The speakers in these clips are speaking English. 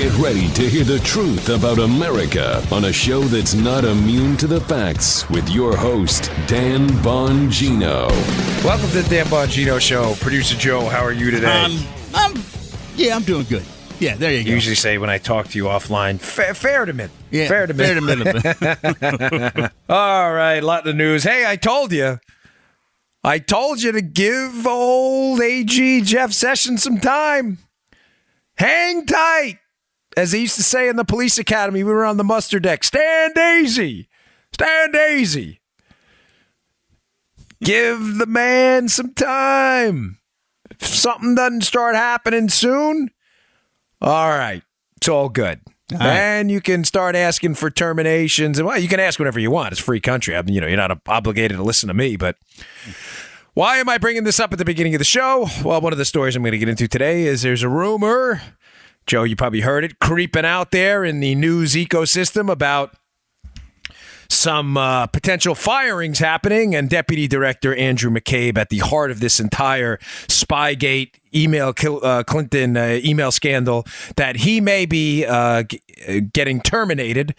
Get ready to hear the truth about America on a show that's not immune to the facts with your host, Dan Bongino. Welcome to the Dan Bongino Show. Producer Joe, how are you today? I'm doing good. Yeah, there you go. You usually say when I talk to you offline, fair to mid. Yeah, fair to mid. All right, a lot of news. Hey, I told you to give old AG Jeff Sessions some time. Hang tight. As they used to say in the police academy, we were on the muster deck. Stand easy. Stand easy. Give the man some time. If something doesn't start happening soon, all right, it's all good. And you can start asking for terminations. And well, you can ask whatever you want. It's a free country. I mean, you're not obligated to listen to me, but why am I bringing this up at the beginning of the show? Well, one of the stories I'm going to get into today is there's a rumor, Joe, you probably heard it, creeping out there in the news ecosystem about some potential firings happening, and Deputy Director Andrew McCabe at the heart of this entire Spygate Clinton email scandal, that he may be getting terminated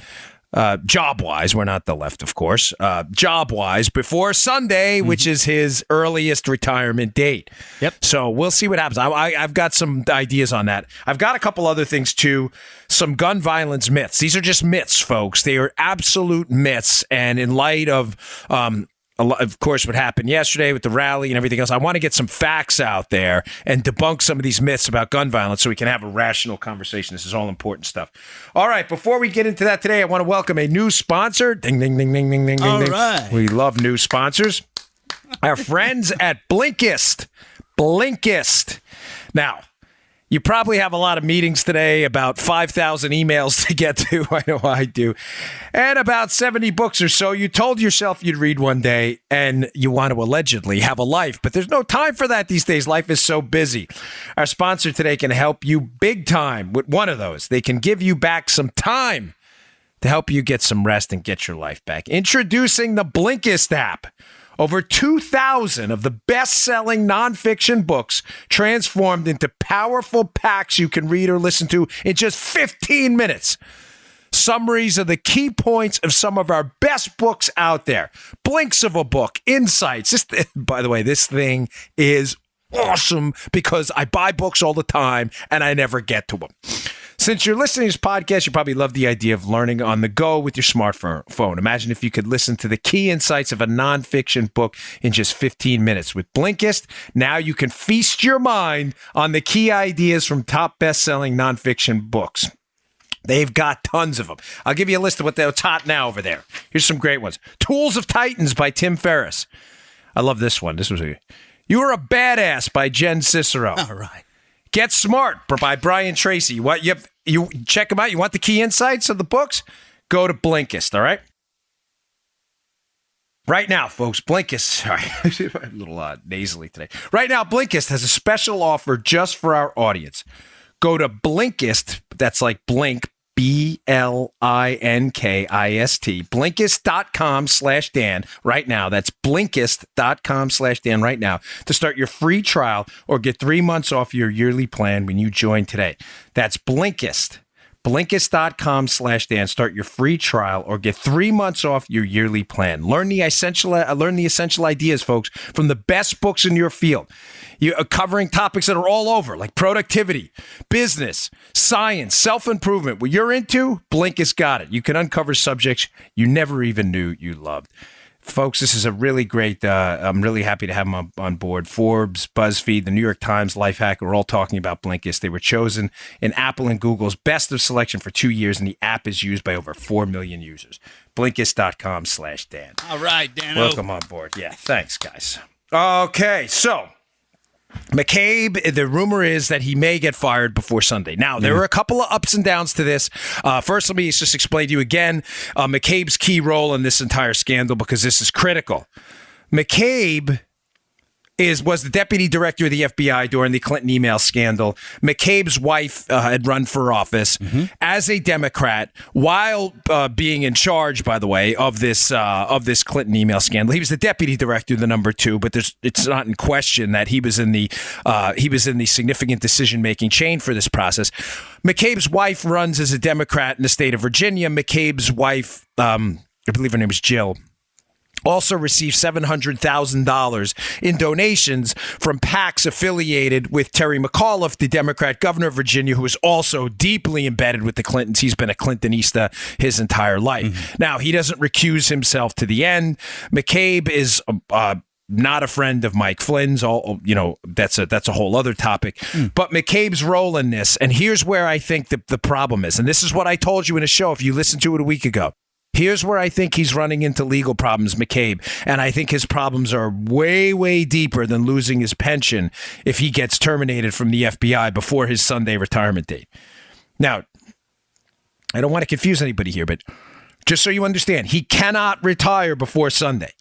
job-wise. We're not the left, of course. Job-wise before Sunday, which is his earliest retirement date. Yep. So we'll see what happens. I've got some ideas on that. I've got a couple other things, too. Some gun violence myths. These are just myths, folks. They are absolute myths. And in light of course, what happened yesterday with the rally and everything else, I want to get some facts out there and debunk some of these myths about gun violence so we can have a rational conversation. This is all important stuff. All right, before we get into that today, I want to welcome a new sponsor. Ding, ding, ding, ding, ding, ding, All ding. right. We love new sponsors. Our friends at Blinkist. Blinkist. Now, you probably have a lot of meetings today, about 5,000 emails to get to. I know I do. And about 70 books or so. You told yourself you'd read one day, and you want to allegedly have a life. But there's no time for that these days. Life is so busy. Our sponsor today can help you big time with one of those. They can give you back some time to help you get some rest and get your life back. Introducing the Blinkist app. Over 2,000 of the best-selling nonfiction books transformed into powerful packs you can read or listen to in just 15 minutes. Summaries of the key points of some of our best books out there. Blinks of a book, insights. By the way, this thing is awesome because I buy books all the time and I never get to them. Since you're listening to this podcast, you probably love the idea of learning on the go with your smartphone. Imagine if you could listen to the key insights of a nonfiction book in just 15 minutes. With Blinkist, now you can feast your mind on the key ideas from top best-selling nonfiction books. They've got tons of them. I'll give you a list of what's hot now over there. Here's some great ones. Tools of Titans by Tim Ferriss. I love this one. You're a Badass by Jen Cicero. All right. Get Smart by Brian Tracy. You check them out. You want the key insights of the books? Go to Blinkist, all right? Right now, folks, Blinkist. Sorry, I'm a little nasally today. Right now, Blinkist has a special offer just for our audience. Go to Blinkist. That's like Blink, Blinkist, Blinkist.com/Dan right now. That's Blinkist.com/Dan right now to start your free trial or get 3 months off your yearly plan when you join today. That's Blinkist. Blinkist.com/Dan. Start your free trial or get 3 months off your yearly plan. Learn the essential ideas, folks, from the best books in your field. You are covering topics that are all over, like productivity, business, science, self-improvement. What you're into, Blinkist got it. You can uncover subjects you never even knew you loved. Folks, this is a really great, I'm really happy to have them on board. Forbes, BuzzFeed, the New York Times, Lifehacker are all talking about Blinkist. They were chosen in Apple and Google's best of selection for 2 years, and the app is used by over 4 million users. Blinkist.com/Dan. All right, Dan. Welcome on board. Yeah, thanks, guys. Okay, so McCabe, the rumor is that he may get fired before Sunday. Now, there are a couple of ups and downs to this. First, let me just explain to you again McCabe's key role in this entire scandal, because this is critical. McCabe was the deputy director of the FBI during the Clinton email scandal. McCabe's wife had run for office as a Democrat while being in charge, by the way, of this Clinton email scandal. He was the deputy director, the number 2, but it's not in question that he was in the significant decision-making chain for this process. McCabe's wife runs as a Democrat in the state of Virginia. McCabe's wife, I believe her name is Jill, also received $700,000 in donations from PACs affiliated with Terry McAuliffe, the Democrat governor of Virginia, who is also deeply embedded with the Clintons. He's been a Clintonista his entire life. Now, he doesn't recuse himself to the end. McCabe is not a friend of Mike Flynn's. That's a whole other topic. But McCabe's role in this, and here's where I think the problem is, and this is what I told you in a show if you listened to it a week ago. Here's where I think he's running into legal problems, McCabe, and I think his problems are way, way deeper than losing his pension if he gets terminated from the FBI before his Sunday retirement date. Now, I don't want to confuse anybody here, but just so you understand, he cannot retire before Sunday.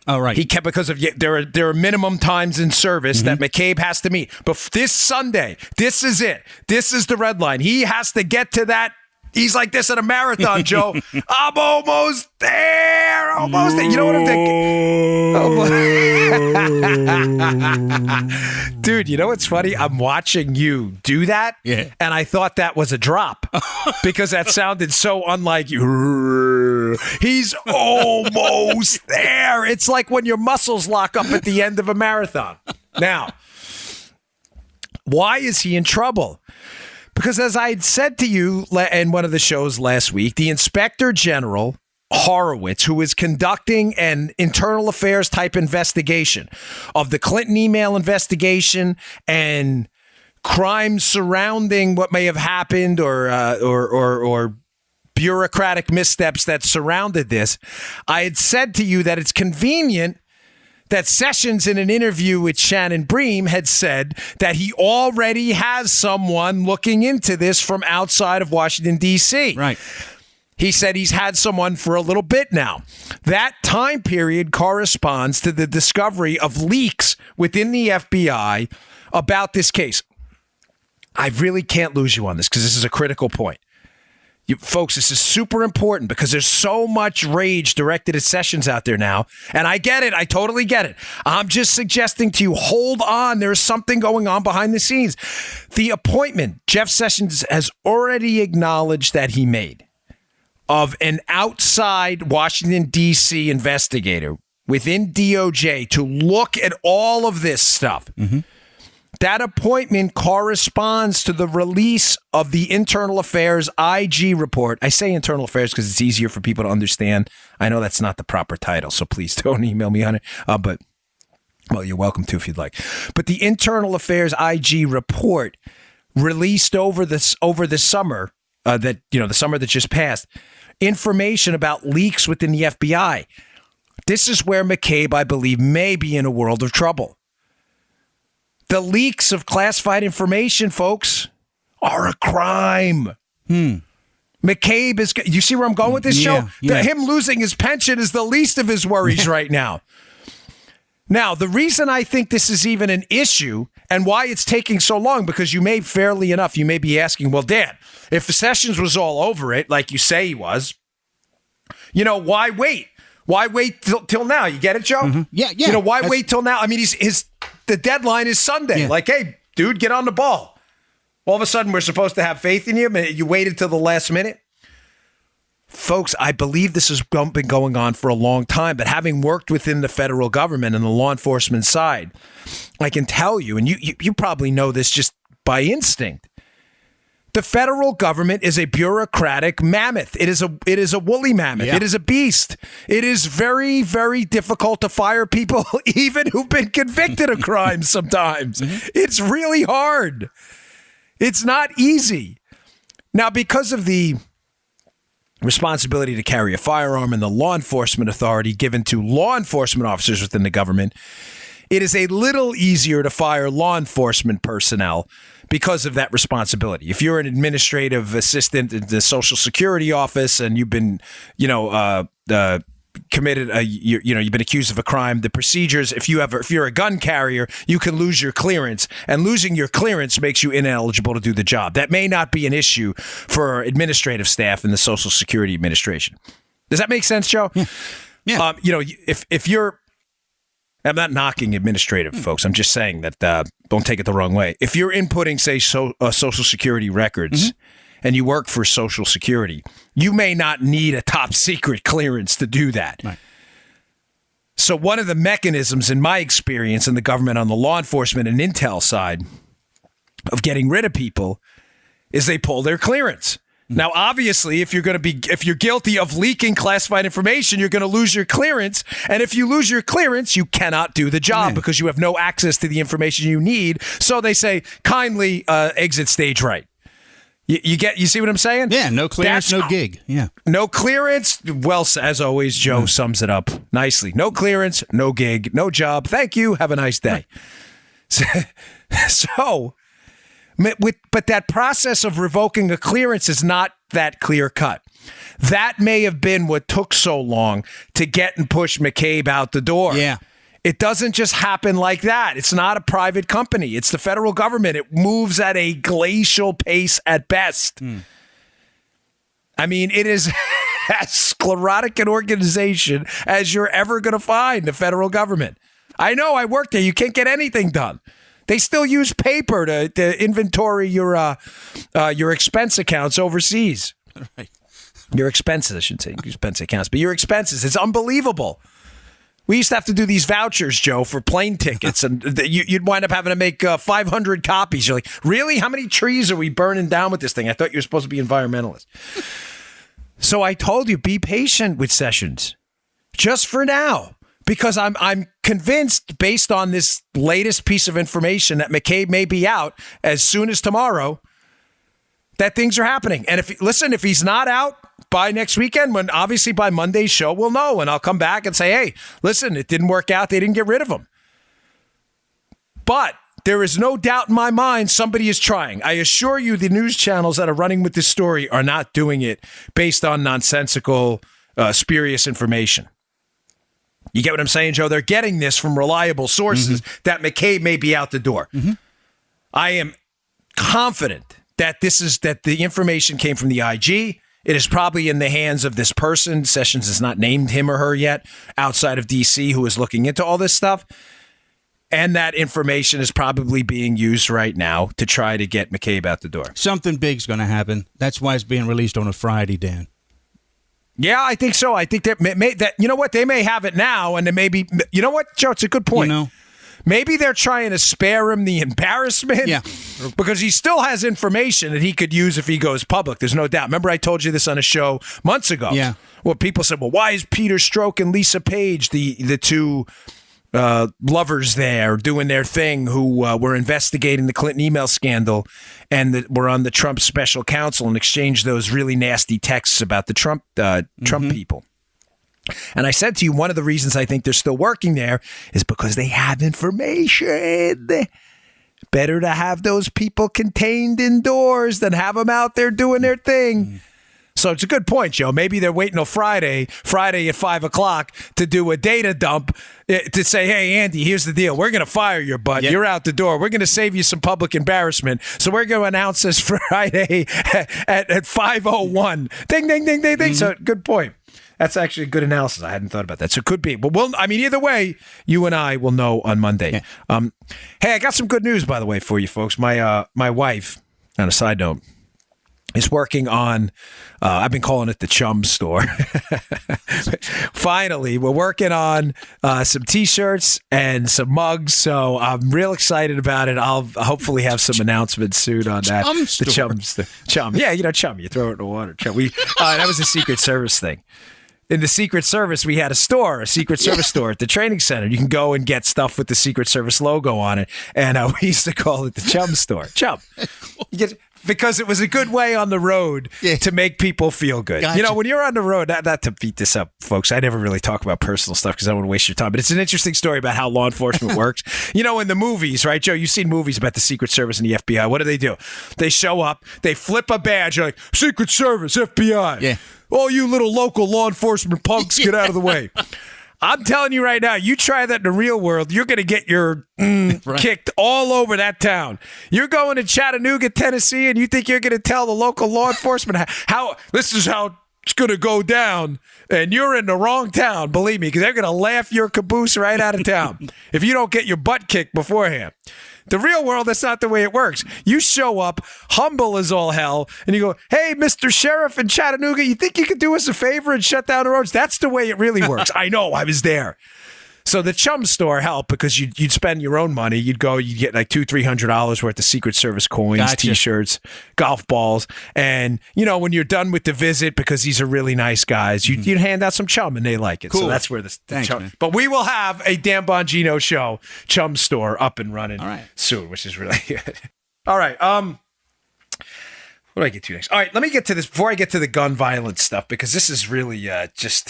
Oh, right. He can't, because of there are minimum times in service that McCabe has to meet. But this Sunday, this is it. This is the red line. He has to get to that. He's like this at a marathon, Joe. I'm almost there. Almost there. You know what I'm thinking? Dude, you know what's funny? I'm watching you do that, and I thought that was a drop because that sounded so unlike you. He's almost there. It's like when your muscles lock up at the end of a marathon. Now, why is he in trouble? Because as I had said to you in one of the shows last week, the Inspector General Horowitz, who is conducting an internal affairs type investigation of the Clinton email investigation and crimes surrounding what may have happened or bureaucratic missteps that surrounded this, I had said to you that it's convenient that Sessions, in an interview with Shannon Bream, had said that he already has someone looking into this from outside of Washington, D.C. Right. He said he's had someone for a little bit now. That time period corresponds to the discovery of leaks within the FBI about this case. I really can't lose you on this because this is a critical point. Folks, this is super important because there's so much rage directed at Sessions out there now. And I get it. I totally get it. I'm just suggesting to you, hold on. There's something going on behind the scenes. The appointment Jeff Sessions has already acknowledged that he made of an outside Washington, D.C. investigator within DOJ to look at all of this stuff. That appointment corresponds to the release of the Internal Affairs IG report. I say Internal Affairs because it's easier for people to understand. I know that's not the proper title, so please don't email me on it. But you're welcome to if you'd like. But the Internal Affairs IG report released over the summer, the summer that just passed, information about leaks within the FBI. This is where McCabe, I believe, may be in a world of trouble. The leaks of classified information, folks, are a crime. McCabe is... You see where I'm going with this show? Yeah. Him losing his pension is the least of his worries right now. Now, the reason I think this is even an issue and why it's taking so long, because you may, fairly enough, you may be asking, well, Dan, if Sessions was all over it, like you say he was, why wait? Why wait till now? You get it, Joe? Yeah. Why wait till now? I mean, the deadline is Sunday. Yeah. Like, hey, dude, get on the ball. All of a sudden, we're supposed to have faith in you. You waited till the last minute. Folks, I believe this has been going on for a long time, but having worked within the federal government and the law enforcement side, I can tell you, and you probably know this just by instinct, the federal government is a bureaucratic mammoth. It is a woolly mammoth. Yeah. It is a beast. It is very, very difficult to fire people, even who've been convicted of crimes sometimes. It's really hard. It's not easy. Now, because of the responsibility to carry a firearm and the law enforcement authority given to law enforcement officers within the government, it is a little easier to fire law enforcement personnel because of that responsibility. If you're an administrative assistant in the Social Security office and you've been, committed you've been accused of a crime. The procedures, if you're a gun carrier, you can lose your clearance, and losing your clearance makes you ineligible to do the job. That may not be an issue for administrative staff in the Social Security Administration. Does that make sense, Joe? Yeah. If you're, I'm not knocking administrative folks. I'm just saying that don't take it the wrong way. If you're inputting, say, Social Security records, and you work for Social Security, you may not need a top secret clearance to do that. Right. So one of the mechanisms, in my experience in the government on the law enforcement and intel side of getting rid of people is they pull their clearance. Now, obviously, if you're guilty of leaking classified information, you're going to lose your clearance. And if you lose your clearance, you cannot do the job because you have no access to the information you need. So they say, kindly exit stage right. You see what I'm saying? Yeah, no clearance, no gig. Yeah. No clearance. Well, as always, Joe sums it up nicely. No clearance, no gig, no job. Thank you. Have a nice day. But that process of revoking a clearance is not that clear cut. That may have been what took so long to get and push McCabe out the door. Yeah. It doesn't just happen like that. It's not a private company. It's the federal government. It moves at a glacial pace at best. I mean, it is as sclerotic an organization as you're ever going to find, the federal government. I know, I work there. You can't get anything done. They still use paper to inventory your expense accounts overseas. Right. Your expenses, I should say, expense accounts, but your expenses. It's unbelievable. We used to have to do these vouchers, Joe, for plane tickets, and you'd wind up having to make 500 copies. You're like, really? How many trees are we burning down with this thing? I thought you were supposed to be environmentalists. So I told you, be patient with Sessions, just for now, because I'm convinced, based on this latest piece of information, that McCabe may be out as soon as tomorrow, that things are happening. And if he's not out by next weekend, when obviously by Monday's show, we'll know. And I'll come back and say, hey, listen, it didn't work out. They didn't get rid of him. But there is no doubt in my mind somebody is trying. I assure you the news channels that are running with this story are not doing it based on nonsensical, spurious information. You get what I'm saying, Joe? They're getting this from reliable sources that McCabe may be out the door. I am confident that the information came from the IG. It is probably in the hands of this person. Sessions has not named him or her yet outside of D.C. who is looking into all this stuff. And that information is probably being used right now to try to get McCabe out the door. Something big's going to happen. That's why it's being released on a Friday, Dan. Yeah, I think so. I think that you know what? They may have it now, and it may be, you know what, Joe? It's a good point. Maybe they're trying to spare him the embarrassment because he still has information that he could use if he goes public. There's no doubt. Remember I told you this on a show months ago? Yeah. Well, people said, well, why is Peter Strzok and Lisa Page, the two lovers there doing their thing who were investigating the Clinton email scandal and were on the Trump special counsel and exchanged those really nasty texts about the Trump people? And I said to you, one of the reasons I think they're still working there is because they have information. Better to have those people contained indoors than have them out there doing their thing. So it's a good point, Joe. Maybe they're waiting till Friday at 5 o'clock to do a data dump to say, hey, Andy, here's the deal. We're going to fire your butt. Yep. You're out the door. We're going to save you some public embarrassment. So we're going to announce this Friday at 5:01. Ding, ding, ding, ding, ding. So good point. That's actually a good analysis. I hadn't thought about that. So it could be. But either way, you and I will know on Monday. Yeah. Hey, I got some good news, by the way, for you folks. My wife, on a side note, is working on, I've been calling it the Chum Store. Finally, we're working on some T-shirts and some mugs, so I'm real excited about it. I'll hopefully have some announcements soon on that. The Chum. Yeah, Chum. You throw it in the water. Chum. That was a Secret Service thing. In the Secret Service, we had a Secret Service store at the training center. You can go and get stuff with the Secret Service logo on it, and we used to call it the Chum Store. Chum. You get because it was a good way on the road to make people feel good. Gotcha. You know, when you're on the road, not to beat this up, folks, I never really talk about personal stuff because I don't want to waste your time, but it's an interesting story about how law enforcement works. You know, in the movies, right, Joe, you've seen movies about the Secret Service and the FBI. What do? They show up, they flip a badge, you're like, Secret Service, FBI. Yeah. All you little local law enforcement punks, get out of the way. I'm telling you right now, you try that in the real world, you're going to get your kicked all over that town. You're going to Chattanooga, Tennessee, and you think you're going to tell the local law enforcement how this is how it's going to go down, and you're in the wrong town, believe me, because they're going to laugh your caboose right out of town if you don't get your butt kicked beforehand. The real world, that's not the way it works. You show up, humble as all hell, and you go, hey, Mr. Sheriff in Chattanooga, you think you could do us a favor and shut down the roads? That's the way it really works. I know, I was there. So the Chum store helped because you'd spend your own money. You'd get like $200-$300 worth of Secret Service coins, Gotcha. T-shirts, golf balls. And, you know, when you're done with the visit, because these are really nice guys, you'd hand out some Chum and they like it. Cool. So that's where the Thanks, Chum. man. But we will have a Dan Bongino show, Chum store, up and running soon, which is really good. All right. What do I get to next? All right, let me get to this before I get to the gun violence stuff, because this is really just...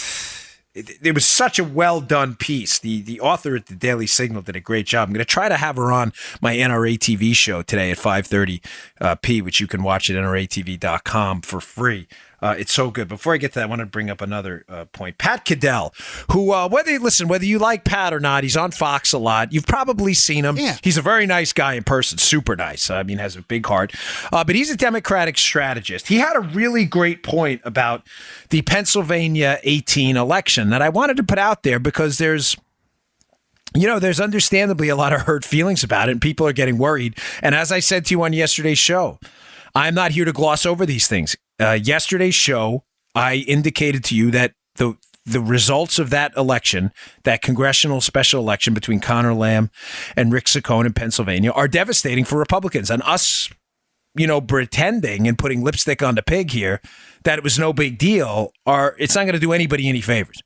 It was such a well-done piece. The author at the Daily Signal did a great job. I'm going to try to have her on my NRA TV show today at 5:30 p, which you can watch at NRATV.com for free. It's so good. Before I get to that, I want to bring up another point. Pat Caddell, who, whether you like Pat or not, he's on Fox a lot. You've probably seen him. Yeah. He's a very nice guy in person, super nice. I mean, has a big heart. But he's a Democratic strategist. He had a really great point about the Pennsylvania 18 election that I wanted to put out there because there's understandably a lot of hurt feelings about it, and people are getting worried. And as I said to you on yesterday's show, I'm not here to gloss over these things. Yesterday's show, I indicated to you that the results of that election, that congressional special election between Connor Lamb and Rick Saccone in Pennsylvania, are devastating for Republicans. And us, pretending and putting lipstick on the pig here that it was no big deal, it's not going to do anybody any favors.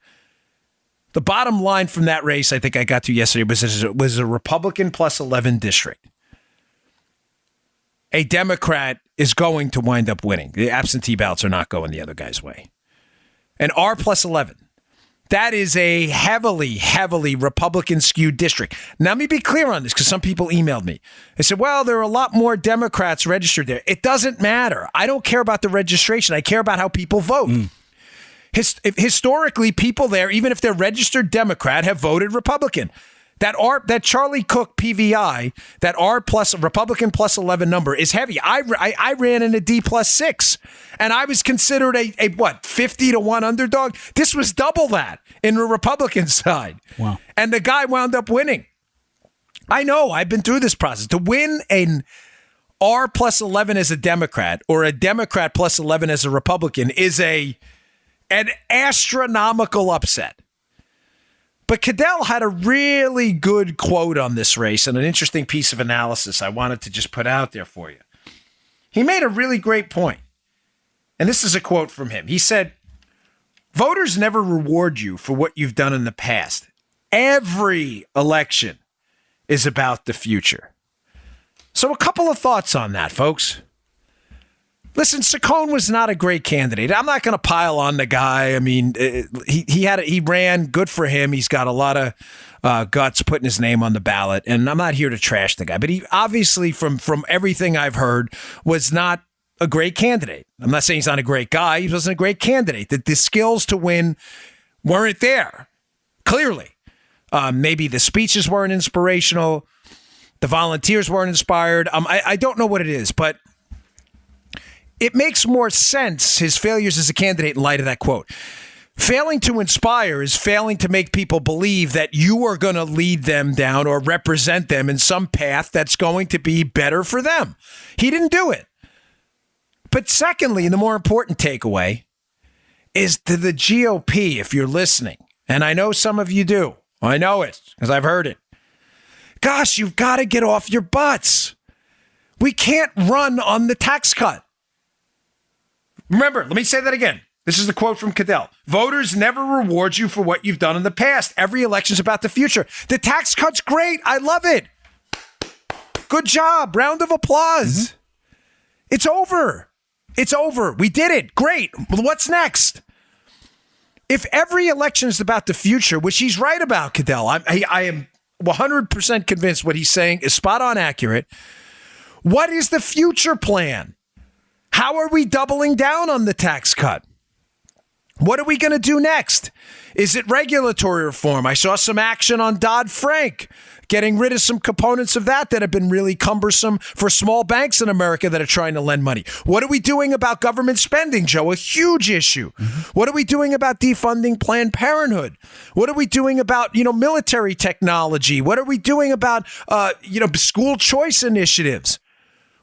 The bottom line from that race, I think I got to yesterday, was a Republican plus 11 district. A Democrat is going to wind up winning. The absentee ballots are not going the other guy's way. And R plus 11, that is a heavily, heavily Republican skewed district. Now, let me be clear on this because some people emailed me. They said, well, there are a lot more Democrats registered there. It doesn't matter. I don't care about the registration. I care about how people vote. Historically, people there, even if they're registered Democrat, have voted Republican. That Charlie Cook PVI, that R plus Republican plus 11 number is heavy. I ran in a D plus 6, and I was considered a 50-1 underdog. This was double that in the Republican side. Wow. And the guy wound up winning. I know, I've been through this process. To win an R plus 11 as a Democrat or a Democrat plus 11 as a Republican is an astronomical upset. But Caddell had a really good quote on this race and an interesting piece of analysis I wanted to just put out there for you. He made a really great point. And this is a quote from him. He said, voters never reward you for what you've done in the past. Every election is about the future. So a couple of thoughts on that, folks. Listen, Saccone was not a great candidate. I'm not going to pile on the guy. I mean, he ran. Good for him. He's got a lot of guts putting his name on the ballot, and I'm not here to trash the guy. But he obviously, from everything I've heard, was not a great candidate. I'm not saying he's not a great guy. He wasn't a great candidate. The skills to win weren't there, clearly. Maybe the speeches weren't inspirational. The volunteers weren't inspired. I don't know what it is, but it makes more sense, his failures as a candidate, in light of that quote. Failing to inspire is failing to make people believe that you are going to lead them down or represent them in some path that's going to be better for them. He didn't do it. But secondly, and the more important takeaway, is to the GOP, if you're listening, and I know some of you do. I know it because I've heard it. Gosh, you've got to get off your butts. We can't run on the tax cut. Remember, let me say that again. This is the quote from Caddell. Voters never reward you for what you've done in the past. Every election's about the future. The tax cut's great. I love it. Good job. Round of applause. It's over. It's over. We did it. Great. Well, what's next? If every election is about the future, which he's right about, Caddell, I am 100% convinced what he's saying is spot on accurate. What is the future plan? How are we doubling down on the tax cut? What are we going to do next? Is it regulatory reform? I saw some action on Dodd-Frank, getting rid of some components of that have been really cumbersome for small banks in America that are trying to lend money. What are we doing about government spending, Joe? A huge issue. What are we doing about defunding Planned Parenthood? What are we doing about, military technology? What are we doing about, school choice initiatives?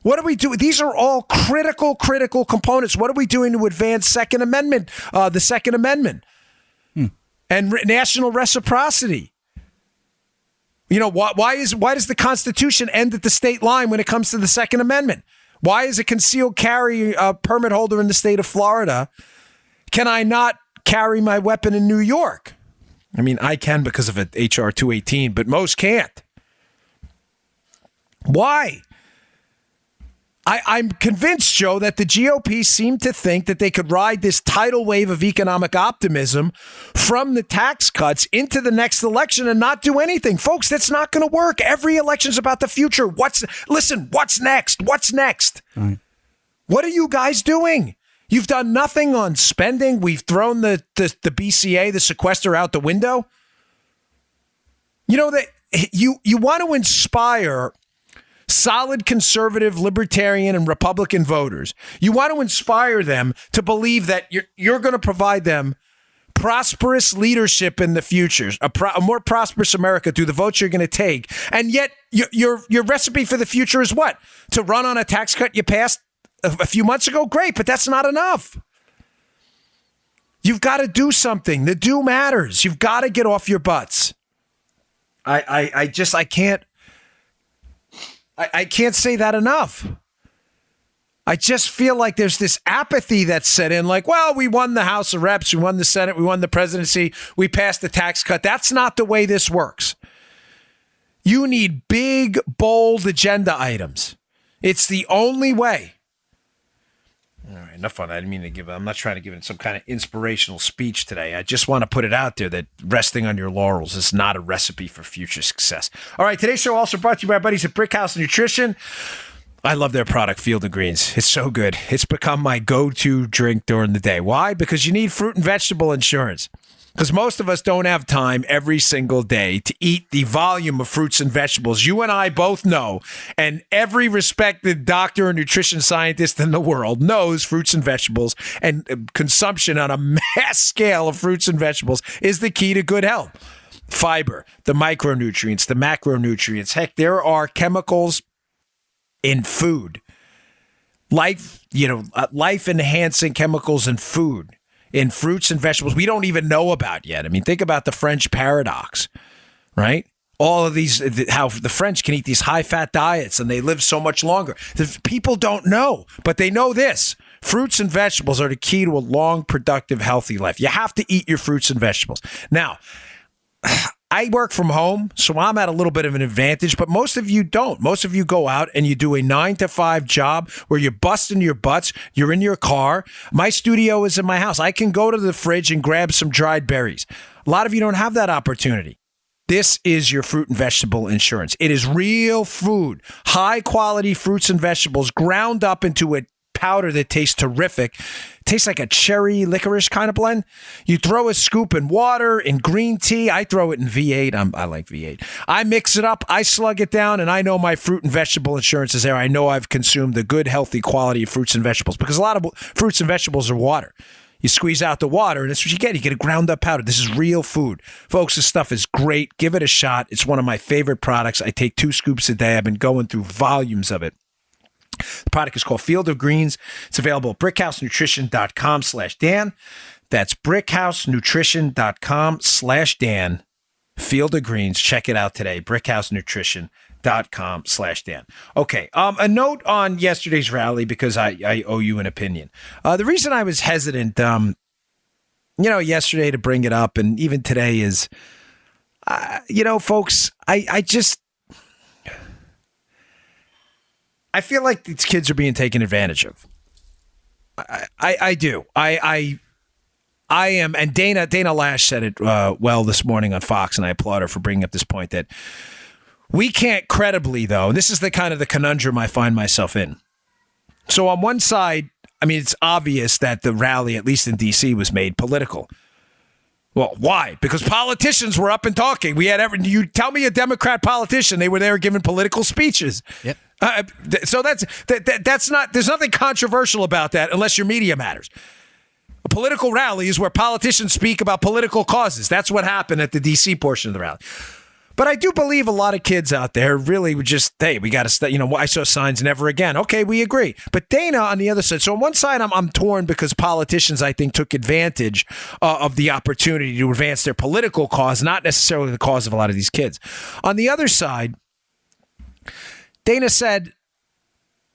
What are we doing? These are all critical components. What are we doing to advance Second Amendment, the Second Amendment, and national reciprocity? Why does the Constitution end at the state line when it comes to the Second Amendment? Why is a concealed carry permit holder in the state of Florida? Can I not carry my weapon in New York? I mean, I can because of HR 218, but most can't. Why? I'm convinced, Joe, that the GOP seemed to think that they could ride this tidal wave of economic optimism from the tax cuts into the next election and not do anything. Folks, that's not going to work. Every election's about the future. What's next? What's next? Right. What are you guys doing? You've done nothing on spending. We've thrown the BCA, the sequester, out the window. That you want to inspire solid conservative, libertarian, and Republican voters. You want to inspire them to believe that you're going to provide them prosperous leadership in the future, a more prosperous America through the votes you're going to take. And yet your recipe for the future is what? To run on a tax cut you passed a few months ago? Great, but that's not enough. You've got to do something. The do matters. You've got to get off your butts. I can't say that enough. I just feel like there's this apathy that's set in, like, well, we won the House of Reps, we won the Senate, we won the presidency, we passed the tax cut. That's not the way this works. You need big, bold agenda items. It's the only way. All right, enough on that. I'm not trying to give it some kind of inspirational speech today. I just want to put it out there that resting on your laurels is not a recipe for future success. All right, today's show also brought to you by our buddies at Brickhouse Nutrition. I love their product, Field of Greens. It's so good. It's become my go-to drink during the day. Why? Because you need fruit and vegetable insurance. Because most of us don't have time every single day to eat the volume of fruits and vegetables you and I both know, and every respected doctor or nutrition scientist in the world knows fruits and vegetables, and consumption on a mass scale of fruits and vegetables is the key to good health. Fiber, the micronutrients, the macronutrients. Heck, there are chemicals in food, life-enhancing chemicals in food, in fruits and vegetables we don't even know about yet. I mean, think about the French paradox, right? All of these, how the French can eat these high-fat diets and they live so much longer. The people don't know, but they know this. Fruits and vegetables are the key to a long, productive, healthy life. You have to eat your fruits and vegetables. Now, I work from home, so I'm at a little bit of an advantage, but most of you don't. Most of you go out and you do a 9-to-5 job where you're busting your butts. You're in your car. My studio is in my house. I can go to the fridge and grab some dried berries. A lot of you don't have that opportunity. This is your fruit and vegetable insurance. It is real food, high quality fruits and vegetables ground up into a powder that tastes terrific. Tastes like a cherry licorice kind of blend. You throw a scoop in water, in green tea. I throw it in V8. I like V8. I mix it up. I slug it down, and I know my fruit and vegetable insurance is there. I know I've consumed the good, healthy quality of fruits and vegetables, because a lot of fruits and vegetables are water. You squeeze out the water, and that's what you get. You get a ground up powder. This is real food. Folks, this stuff is great. Give it a shot. It's one of my favorite products. I take 2 scoops a day. I've been going through volumes of it. The product is called Field of Greens. It's available at brickhousenutrition.com/Dan. That's brickhousenutrition.com/Dan. Field of Greens. Check it out today. brickhousenutrition.com/Dan. Okay. A note on yesterday's rally, because I owe you an opinion. The reason I was hesitant, yesterday to bring it up, and even today, is, folks, I feel like these kids are being taken advantage of. I do. I am, and Dana Lash said it well this morning on Fox, and I applaud her for bringing up this point that we can't credibly, though, and this is the kind of the conundrum I find myself in. So on one side, I mean, it's obvious that the rally, at least in D.C., was made political. Well, why? Because politicians were up and talking. You tell me a Democrat politician, they were there giving political speeches. Yep. So that's not. There's nothing controversial about that unless your media matters. A political rally is where politicians speak about political causes. That's what happened at the D.C. portion of the rally. But I do believe a lot of kids out there really would just, hey, we got to stay. I saw signs never again. Okay, we agree. But Dana on the other side. So on one side, I'm torn because politicians, I think, took advantage of the opportunity to advance their political cause, not necessarily the cause of a lot of these kids. On the other side, Dana said,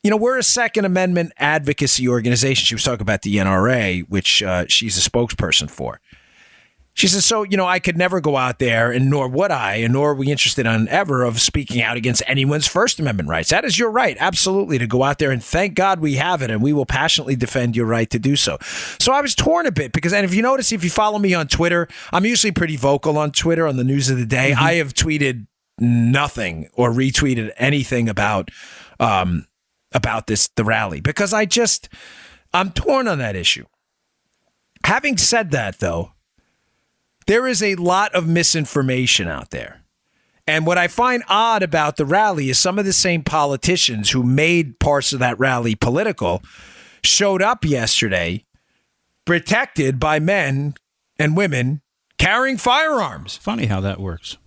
we're a Second Amendment advocacy organization. She was talking about the NRA, which she's a spokesperson for. She says, so, I could never go out there, and nor would I, and nor are we interested in ever of speaking out against anyone's First Amendment rights. That is your right, absolutely, to go out there, and thank God we have it, and we will passionately defend your right to do so. So I was torn a bit, because, and if you notice, if you follow me on Twitter, I'm usually pretty vocal on Twitter on the news of the day. Mm-hmm. I have tweeted nothing or retweeted anything about the rally, because I'm torn on that issue. Having said that, though, there is a lot of misinformation out there. And what I find odd about the rally is some of the same politicians who made parts of that rally political showed up yesterday protected by men and women carrying firearms. Funny how that works.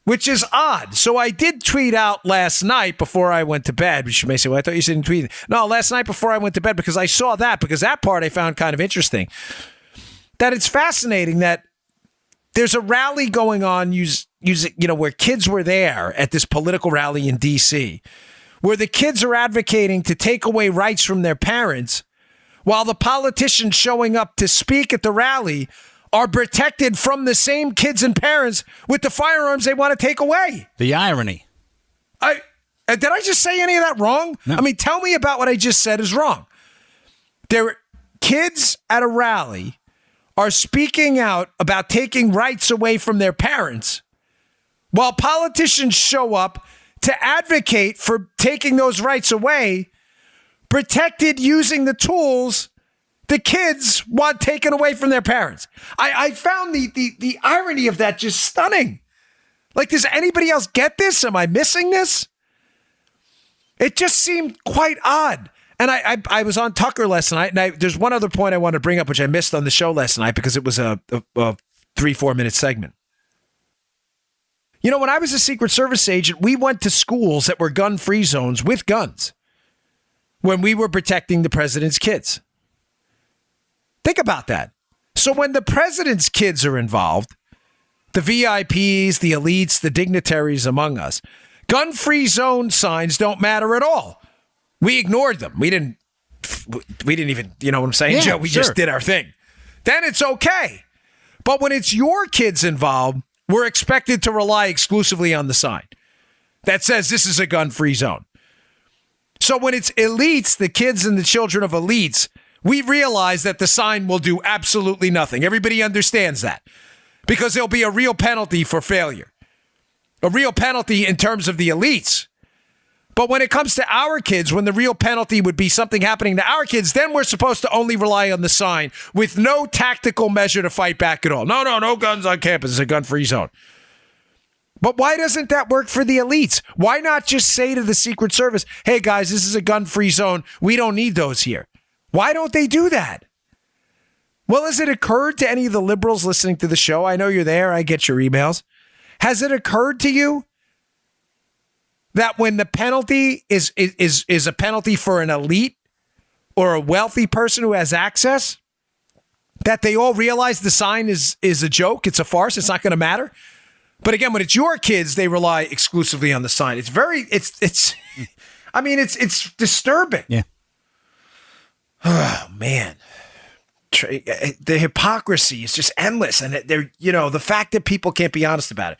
Which is odd. So I did tweet out last night before I went to bed, which you may say, well, I thought you didn't tweet. No, last night before I went to bed, because I saw that, because that part I found kind of interesting. That it's fascinating that there's a rally going on, where kids were there at this political rally in D.C., where the kids are advocating to take away rights from their parents, while the politicians showing up to speak at the rally are protected from the same kids and parents with the firearms they want to take away. The irony. Did I just say any of that wrong? No. I mean, tell me about what I just said is wrong. Kids at a rally are speaking out about taking rights away from their parents, while politicians show up to advocate for taking those rights away, protected using the tools the kids want taken away from their parents. I found the irony of that just stunning. Like, does anybody else get this? Am I missing this? It just seemed quite odd. And I was on Tucker last night, and there's one other point I want to bring up, which I missed on the show last night because it was a 3-4 minute segment. When I was a Secret Service agent, we went to schools that were gun-free zones with guns when we were protecting the president's kids. Think about that. So when the president's kids are involved, the VIPs, the elites, the dignitaries among us, gun-free zone signs don't matter at all. We ignored them. We didn't even, you know what I'm saying, Joe? We just did our thing. Then it's okay. But when it's your kids involved, we're expected to rely exclusively on the sign that says this is a gun-free zone. So when it's elites, the kids and the children of elites, we realize that the sign will do absolutely nothing. Everybody understands that because there'll be a real penalty for failure, a real penalty in terms of the elites. But when it comes to our kids, when the real penalty would be something happening to our kids, then we're supposed to only rely on the sign with no tactical measure to fight back at all. No guns on campus. It's a gun-free zone. But why doesn't that work for the elites? Why not just say to the Secret Service, hey, guys, this is a gun-free zone. We don't need those here. Why don't they do that? Well, has it occurred to any of the liberals listening to the show? I know you're there. I get your emails. Has it occurred to you that when the penalty is a penalty for an elite or a wealthy person who has access, that they all realize the sign is a joke, it's a farce, it's not going to matter? But again, when it's your kids, they rely exclusively on the sign. It's disturbing. Yeah. Oh, man. The hypocrisy is just endless. And the fact that people can't be honest about it.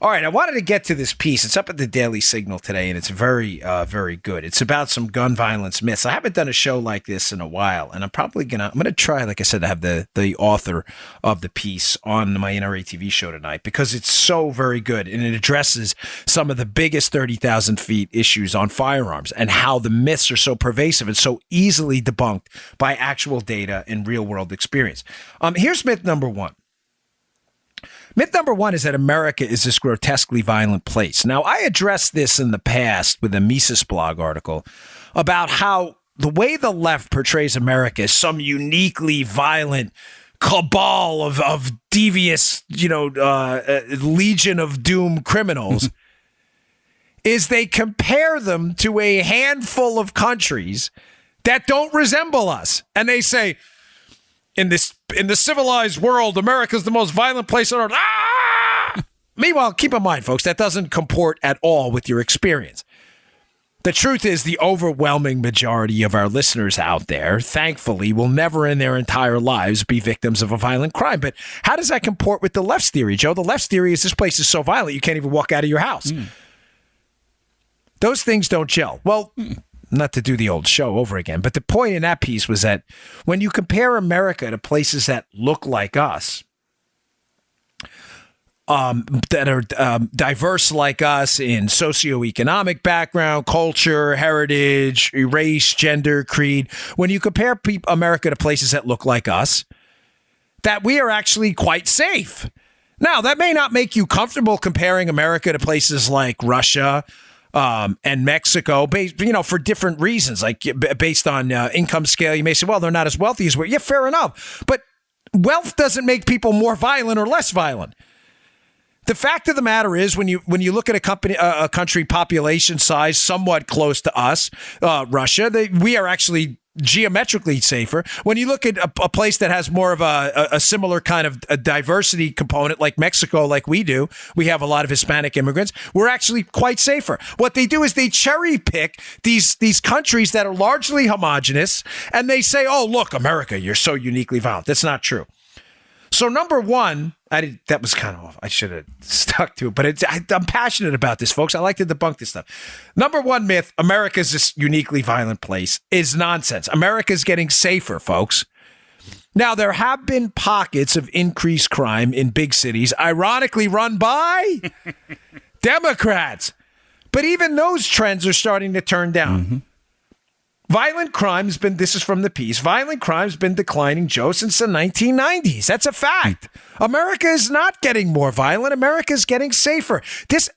All right, I wanted to get to this piece. It's up at the Daily Signal today, and it's very, very good. It's about some gun violence myths. I haven't done a show like this in a while, and I'm gonna try, like I said, to have the author of the piece on my NRA TV show tonight because it's so very good, and it addresses some of the biggest 30,000 feet issues on firearms and how the myths are so pervasive and so easily debunked by actual data and real-world experience. Here's myth number one. Myth number one is that America is this grotesquely violent place. Now, I addressed this in the past with a Mises blog article about how the way the left portrays America as some uniquely violent cabal of devious, legion of doom criminals is they compare them to a handful of countries that don't resemble us. And they say, in the civilized world, America's the most violent place on earth. Ah! Meanwhile, keep in mind, folks, that doesn't comport at all with your experience. The truth is the overwhelming majority of our listeners out there, thankfully, will never in their entire lives be victims of a violent crime. But how does that comport with the left's theory, Joe? The left's theory is this place is so violent you can't even walk out of your house. Those things don't gel. Well, not to do the old show over again, but the point in that piece was that when you compare America to places that look like us, that are diverse like us in socioeconomic background, culture, heritage, race, gender, creed, when you compare America to places that look like us, that we are actually quite safe. Now, that may not make you comfortable comparing America to places like Russia, and Mexico, for different reasons, like based on income scale. You may say, well, they're not as wealthy as we are. Yeah, fair enough. But wealth doesn't make people more violent or less violent. The fact of the matter is, when you look at a country population size somewhat close to us, Russia, we are actually geometrically safer. When you look at a place that has more of a similar kind of a diversity component like Mexico, like we do, we have a lot of Hispanic immigrants, we're actually quite safer. What they do is they cherry pick these countries that are largely homogenous, and they say, oh, look, America, you're so uniquely violent. That's not true. So number one, that was kind of off. I should have stuck to it, but I'm passionate about this, folks. I like to debunk this stuff. Number one myth, America's this uniquely violent place, is nonsense. America's getting safer, folks. Now, there have been pockets of increased crime in big cities, ironically run by Democrats. But even those trends are starting to turn down. Mm-hmm. Violent crime's been, this is from the piece, violent crime's been declining, Joe, since the 1990s. That's a fact. America is not getting more violent. America's getting safer.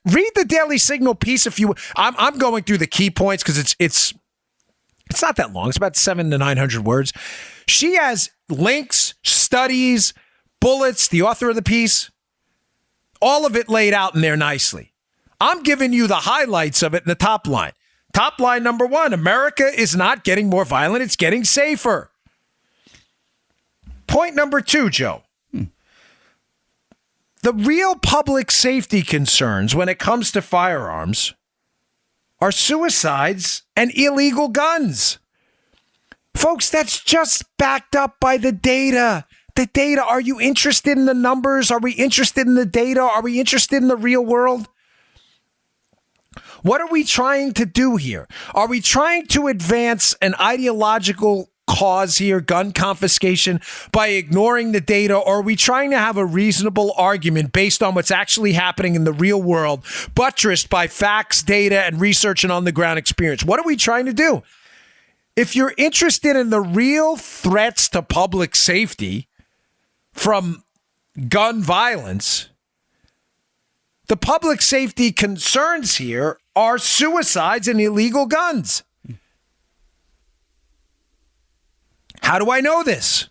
Read the Daily Signal piece if you, I'm going through the key points because it's not that long. It's about 700 to 900 words. She has links, studies, bullets, the author of the piece, all of it laid out in there nicely. I'm giving you the highlights of it in the top line. Top line number one, America is not getting more violent. It's getting safer. Point number two, Joe. The real public safety concerns when it comes to firearms are suicides and illegal guns. Folks, that's just backed up by the data. The data, are you interested in the numbers? Are we interested in the data? Are we interested in the real world? What are we trying to do here? Are we trying to advance an ideological cause here, gun confiscation, by ignoring the data? Or are we trying to have a reasonable argument based on what's actually happening in the real world, buttressed by facts, data, and research and on-the-ground experience? What are we trying to do? If you're interested in the real threats to public safety from gun violence, the public safety concerns here are suicides and illegal guns. How do I know this?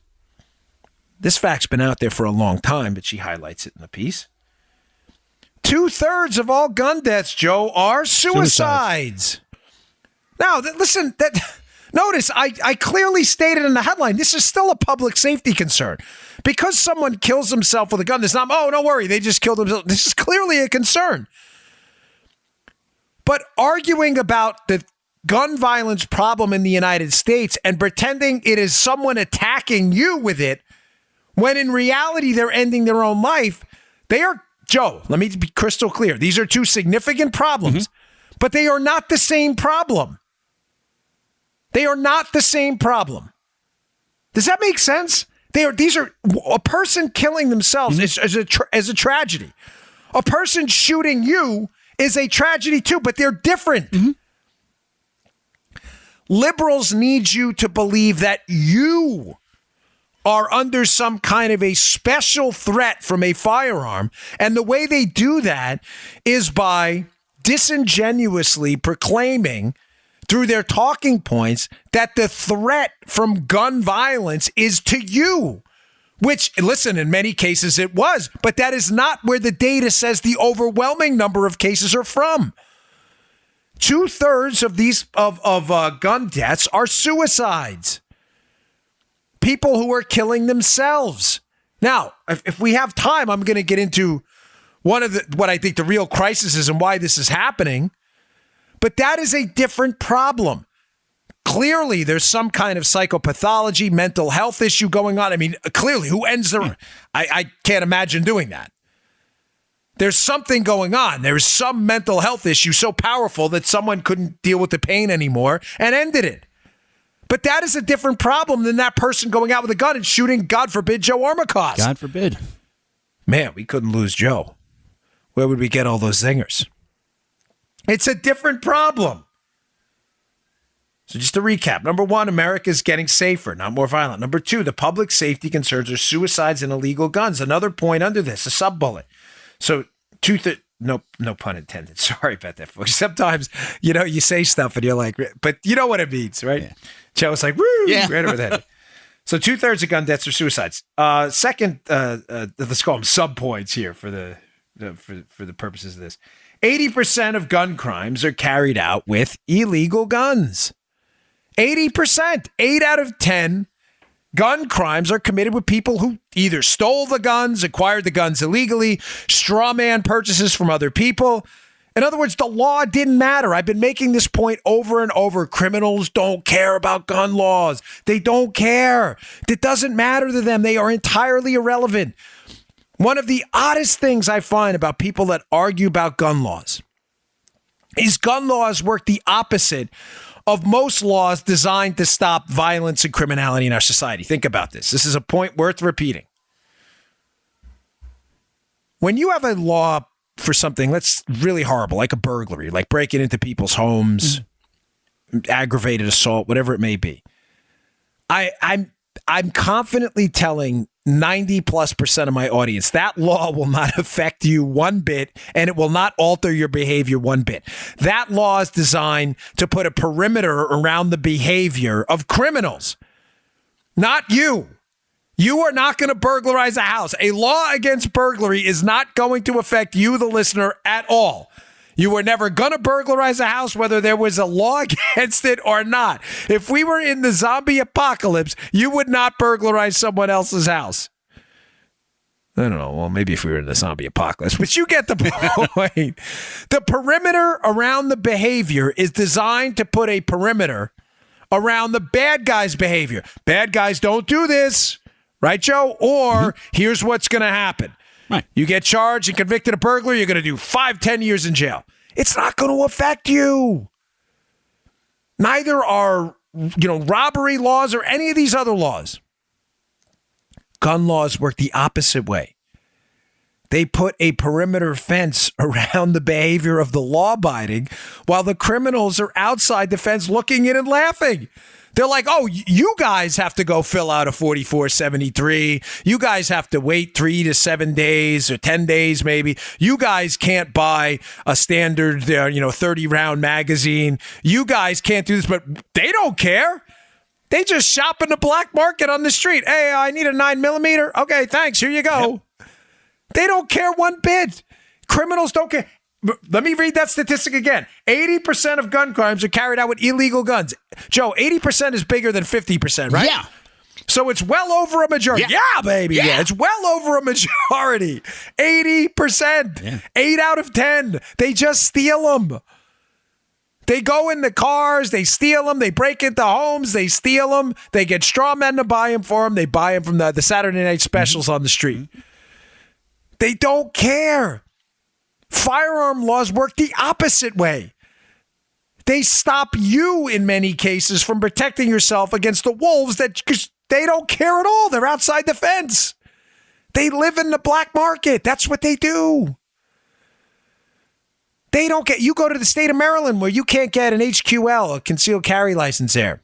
This fact's been out there for a long time, but she highlights it in the piece. 2/3 of all gun deaths, Joe, are suicides. Now, listen, notice I clearly stated in the headline, this is still a public safety concern. Because someone kills himself with a gun, there's not, oh, don't worry, they just killed themselves. This is clearly a concern. But arguing about the gun violence problem in the United States and pretending it is someone attacking you with it, when in reality they're ending their own life, they are Joe, let me be crystal clear. These are two significant problems, but they are not the same problem. They are not the same problem. Does that make sense? These are a person killing themselves is a tragedy. A person shooting you is a tragedy too, but they're different. Liberals need you to believe that you are under some kind of a special threat from a firearm. And the way they do that is by disingenuously proclaiming through their talking points that the threat from gun violence is to you. Which, listen, in many cases it was, but that is not where the data says the overwhelming number of cases are from. 2/3 of these gun deaths are suicides. People who are killing themselves. Now, if we have time, I'm going to get into what I think the real crisis is and why this is happening. But that is a different problem. Clearly, there's some kind of psychopathology, mental health issue going on. I mean, clearly, who ends the... I can't imagine doing that. There's something going on. There's some mental health issue so powerful that someone couldn't deal with the pain anymore and ended it. But that is a different problem than that person going out with a gun and shooting, God forbid, Joe Armacost. God forbid. Man, we couldn't lose Joe. Where would we get all those zingers? It's a different problem. So just to recap, number one, America's getting safer, not more violent. Number two, the public safety concerns are suicides and illegal guns. Another point under this, a sub-bullet. So no pun intended. Sorry about that, folks. Sometimes, you say stuff and you're like, but you know what it means, right? Yeah. Joe's like, woo, right over the head. So 2/3 of gun deaths are suicides. Second, let's call them sub-points here for the purposes of this. 80% of gun crimes are carried out with illegal guns. 80%, 8 out of 10 gun crimes are committed with people who either stole the guns, acquired the guns illegally, straw man purchases from other people. In other words, the law didn't matter. I've been making this point over and over. Criminals don't care about gun laws. They don't care. It doesn't matter to them. They are entirely irrelevant. One of the oddest things I find about people that argue about gun laws is gun laws work the opposite of most laws designed to stop violence and criminality in our society. Think about this. This is a point worth repeating. When you have a law for something that's really horrible, like a burglary, like breaking into people's homes, aggravated assault, whatever it may be, I'm confidently telling 90+% of my audience, that law will not affect you one bit, and it will not alter your behavior one bit. That law is designed to put a perimeter around the behavior of criminals, not you. You are not going to burglarize a house. A law against burglary is not going to affect you, the listener, at all. You were never going to burglarize a house, whether there was a law against it or not. If we were in the zombie apocalypse, you would not burglarize someone else's house. I don't know. Well, maybe if we were in the zombie apocalypse, but you get the point. The perimeter around the behavior is designed to put a perimeter around the bad guy's behavior. Bad guys don't do this, right, Joe? Or here's what's going to happen. Right. You get charged and convicted of burglary, you're going to do 5-10 years in jail. It's not going to affect you. Neither are, robbery laws or any of these other laws. Gun laws work the opposite way. They put a perimeter fence around the behavior of the law-abiding while the criminals are outside the fence looking in and laughing. They're like, oh, you guys have to go fill out a 4473. You guys have to wait 3 to 7 days or 10 days maybe. You guys can't buy a standard, 30-round magazine. You guys can't do this, but they don't care. They just shop in the black market on the street. Hey, I need a 9mm. Okay, thanks. Here you go. Yep. They don't care one bit. Criminals don't care. Let me read that statistic again. 80% of gun crimes are carried out with illegal guns. Joe, 80% is bigger than 50%, right? Yeah. So it's well over a majority. Yeah, baby. Yeah, it's well over a majority. 80%. Yeah. 8 out of 10. They just steal them. They go in the cars, they steal them, they break into homes, they steal them, they get straw men to buy them for them, they buy them from the Saturday night specials on the street. They don't care. Firearm laws work the opposite way. They stop you in many cases from protecting yourself against the wolves that they don't care at all. They're outside the fence. They live in the black market. That's what they do. They don't get, you go to the state of Maryland where you can't get an HQL, a concealed carry license there.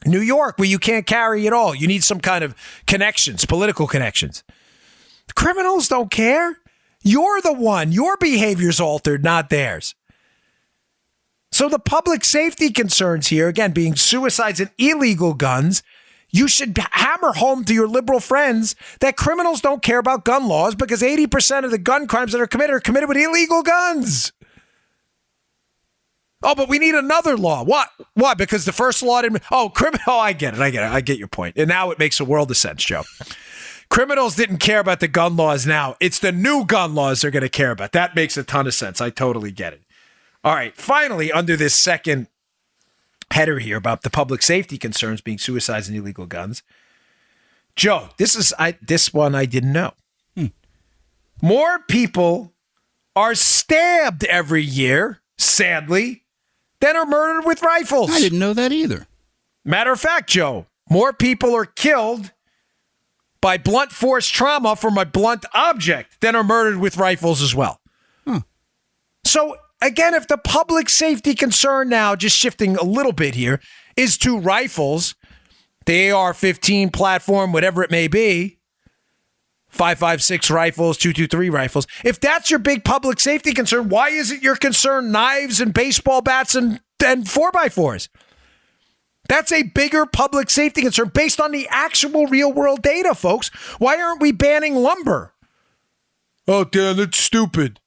New York where you can't carry at all. You need some kind of connections, political connections. Criminals don't care. You're the one. Your behavior's altered, not theirs. So the public safety concerns here, again, being suicides and illegal guns, you should hammer home to your liberal friends that criminals don't care about gun laws because 80% of the gun crimes that are committed with illegal guns. Oh, but we need another law. What? Why? Because the first law didn't... Oh, I get it. I get your point. And now it makes a world of sense, Joe. Criminals didn't care about the gun laws now. It's the new gun laws they're going to care about. That makes a ton of sense. I totally get it. All right, finally, under this second header here about the public safety concerns being suicides and illegal guns, Joe, this one I didn't know. More people are stabbed every year, sadly, than are murdered with rifles. I didn't know that either. Matter of fact, Joe, more people are killed by blunt force trauma from a blunt object than are murdered with rifles as well. So, again, if the public safety concern now, just shifting a little bit here, is to rifles, the AR-15 platform, whatever it may be, 5.56 rifles, 2.23 rifles. If that's your big public safety concern, why isn't your concern knives and baseball bats and 4x4s? That's a bigger public safety concern based on the actual real-world data, folks. Why aren't we banning lumber? Oh, Dan, that's stupid.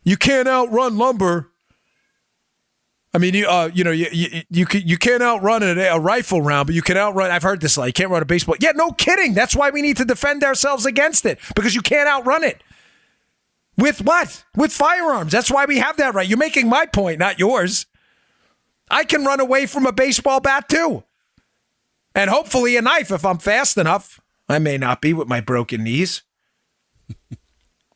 You can't outrun lumber. I mean, you can't outrun a rifle round, but you can outrun. I've heard this. Like, you can't run a baseball. Yeah, no kidding. That's why we need to defend ourselves against it, because you can't outrun it. With what? With firearms. That's why we have that right. You're making my point, not yours. I can run away from a baseball bat too, and hopefully a knife if I'm fast enough. I may not be with my broken knees.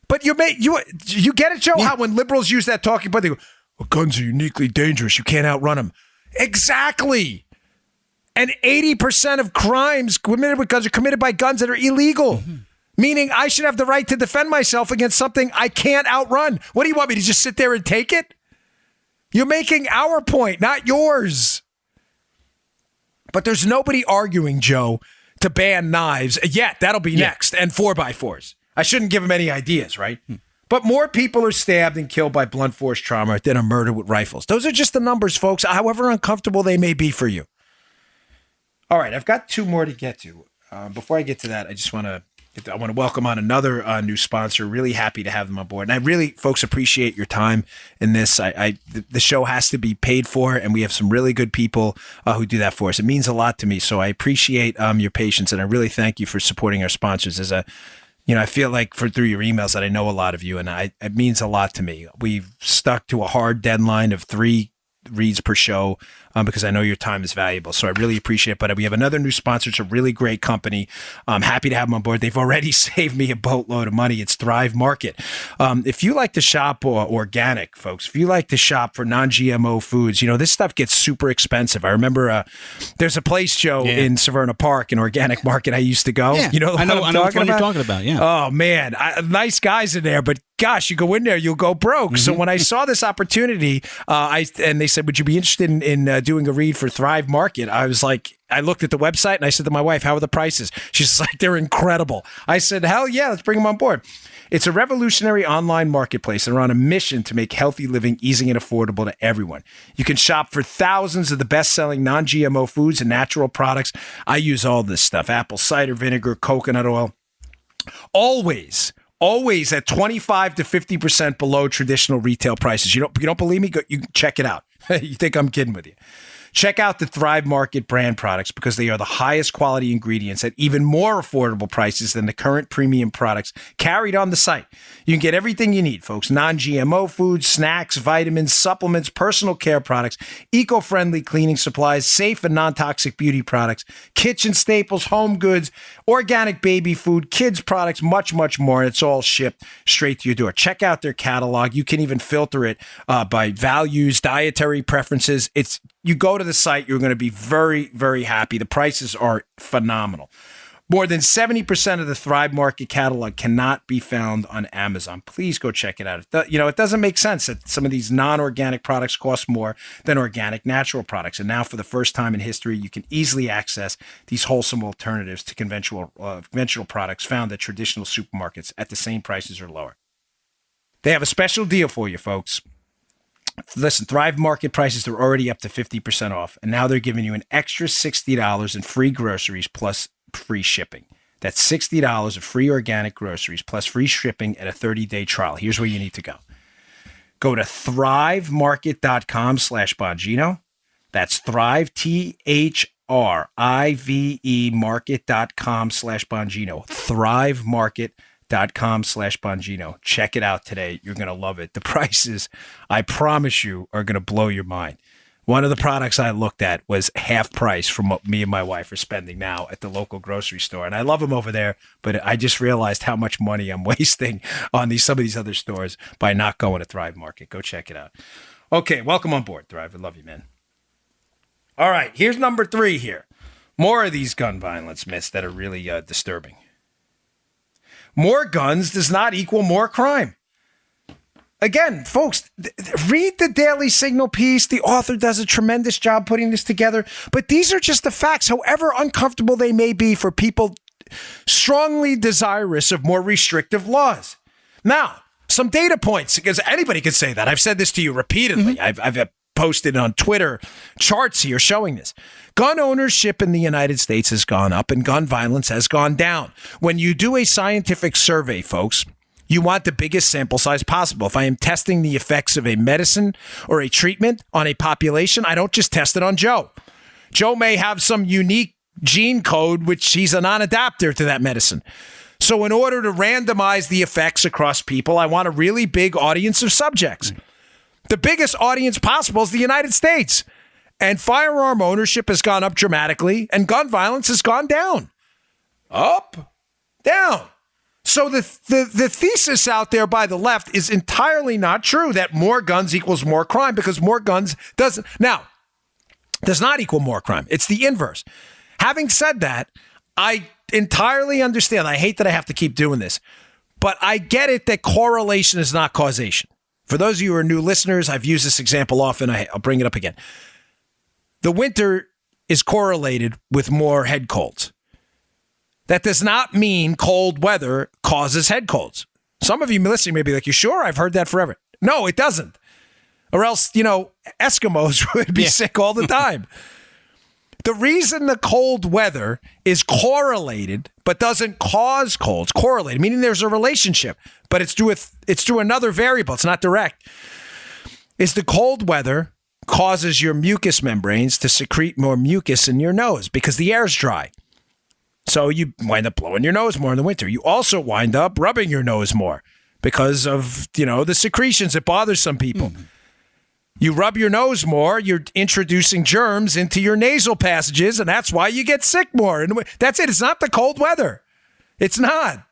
But you get it, Joe? Yeah. How when liberals use that talking point, they go, well, guns are uniquely dangerous. You can't outrun them. Exactly. And 80% of crimes committed with guns are committed by guns that are illegal. Mm-hmm. Meaning I should have the right to defend myself against something I can't outrun. What do you want me to just sit there and take it? You're making our point, not yours. But there's nobody arguing, Joe, to ban knives yet. That'll be next. And 4x4s. I shouldn't give them any ideas, right? But more people are stabbed and killed by blunt force trauma than are murdered with rifles. Those are just the numbers, folks, however uncomfortable they may be for you. All right, I've got two more to get to. Before I get to that, I want to welcome on another new sponsor. Really happy to have them on board. And I really, folks, appreciate your time in this. The show has to be paid for, and we have some really good people who do that for us. It means a lot to me, so I appreciate your patience, and I really thank you for supporting our sponsors. I feel like through your emails that I know a lot of you, and it means a lot to me. We've stuck to a hard deadline of 3 reads per show because I know your time is valuable. So I really appreciate it. But we have another new sponsor. It's a really great company. I'm happy to have them on board. They've already saved me a boatload of money. It's Thrive Market. If you like to shop organic, folks, if you like to shop for non-GMO foods, this stuff gets super expensive. I remember there's a place, Joe, in Severna Park, an organic market I used to go. Yeah. I know what you're talking about. Yeah. Oh, man. Nice guys in there, but gosh, you go in there, you'll go broke. Mm-hmm. So when I saw this opportunity, and they said, would you be interested in doing a read for Thrive Market? I was like, I looked at the website and I said to my wife, how are the prices? She's like, they're incredible. I said, hell yeah, let's bring them on board. It's a revolutionary online marketplace and are on a mission to make healthy living easy and affordable to everyone. You can shop for thousands of the best-selling non-GMO foods and natural products. I use all this stuff: apple cider vinegar, coconut oil. Always at 25 to 50% below traditional retail prices. You don't believe me? You check it out. You think I'm kidding with you. Check out the Thrive Market brand products because they are the highest quality ingredients at even more affordable prices than the current premium products carried on the site. You can get everything you need, folks. Non-GMO foods, snacks, vitamins, supplements, personal care products, eco-friendly cleaning supplies, safe and non-toxic beauty products, kitchen staples, home goods, organic baby food, kids products, much, much more. And it's all shipped straight to your door. Check out their catalog. You can even filter it by values, dietary preferences. You go to the site, you're going to be very, very happy. The prices are phenomenal. More than 70% of the Thrive Market catalog cannot be found on Amazon. Please go check it out. It doesn't make sense that some of these non-organic products cost more than organic natural products. And now for the first time in history, you can easily access these wholesome alternatives to conventional products found at traditional supermarkets at the same prices or lower. They have a special deal for you, folks. Listen, Thrive Market prices are already up to 50% off, and now they're giving you an extra $60 in free groceries plus free shipping. That's $60 of free organic groceries plus free shipping at a 30-day trial. Here's where you need to go. Go to thrivemarket.com/Bongino. That's Thrive, THRIVE market.com/Bongino. thrivemarket.com/Bongino. Check it out today. You're going to love it. The prices, I promise you, are going to blow your mind. One of the products I looked at was half price from what me and my wife are spending now at the local grocery store. And I love them over there, but I just realized how much money I'm wasting on some of these other stores by not going to Thrive Market. Go check it out. Okay, welcome on board, Thrive. I love you, man. All right, here's number 3 here. More of these gun violence myths that are really disturbing. More guns does not equal more crime. Again, folks, read the Daily Signal piece. The author does a tremendous job putting this together. But these are just the facts, however uncomfortable they may be for people strongly desirous of more restrictive laws. Now, some data points, because anybody could say that. I've said this to you repeatedly. Mm-hmm. I've posted on Twitter charts here showing this. Gun ownership in the United States has gone up and gun violence has gone down. When you do a scientific survey, folks, you want the biggest sample size possible. If I am testing the effects of a medicine or a treatment on a population, I don't just test it on Joe. Joe may have some unique gene code, which he's a non-adapter to that medicine. So in order to randomize the effects across people, I want a really big audience of subjects. The biggest audience possible is the United States. And firearm ownership has gone up dramatically, and gun violence has gone down. Up, down. So the thesis out there by the left is entirely not true that more guns equals more crime, because more guns does not equal more crime. It's the inverse. Having said that, I entirely understand. I hate that I have to keep doing this, but I get it that correlation is not causation. For those of you who are new listeners, I've used this example often. I'll bring it up again. The winter is correlated with more head colds. That does not mean cold weather causes head colds. Some of you listening may be like, you sure? I've heard that forever. No, it doesn't. Or else, Eskimos would be sick all the time. The reason the cold weather is correlated but doesn't cause colds, correlated, meaning there's a relationship, but it's through another variable, it's not direct, is the cold weather causes your mucous membranes to secrete more mucus in your nose because the air's dry. So you wind up blowing your nose more in the winter. You also wind up rubbing your nose more because of, the secretions. It bothers some people. Mm-hmm. You rub your nose more, you're introducing germs into your nasal passages, and that's why you get sick more. And that's it. It's not the cold weather. It's not.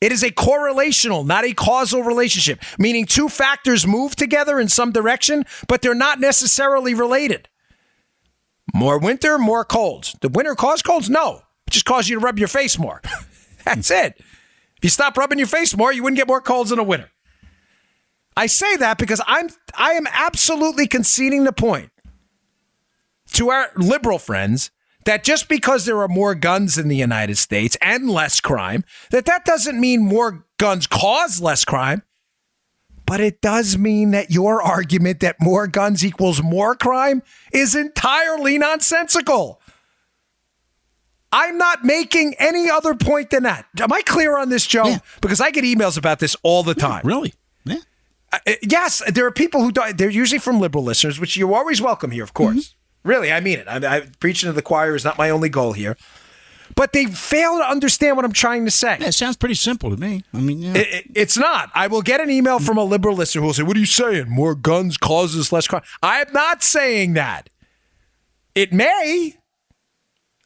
It is a correlational, not a causal relationship, meaning two factors move together in some direction, but they're not necessarily related. More winter, more colds. Did winter cause colds? No. It just caused you to rub your face more. That's it. If you stop rubbing your face more, you wouldn't get more colds in the winter. I say that because I am absolutely conceding the point to our liberal friends that just because there are more guns in the United States and less crime, that doesn't mean more guns cause less crime. But it does mean that your argument that more guns equals more crime is entirely nonsensical. I'm not making any other point than that. Am I clear on this, Joe? Yeah. Because I get emails about this all the time. Really? Yeah. Yes, there are people who don't. They're usually from liberal listeners, which you're always welcome here, of course. Mm-hmm. Really, I mean it. I preaching to the choir is not my only goal here. But they fail to understand what I'm trying to say. Yeah, it sounds pretty simple to me. I mean, yeah. It's not. I will get an email from a liberal listener who will say, "What are you saying? More guns causes less crime." I am not saying that. It may.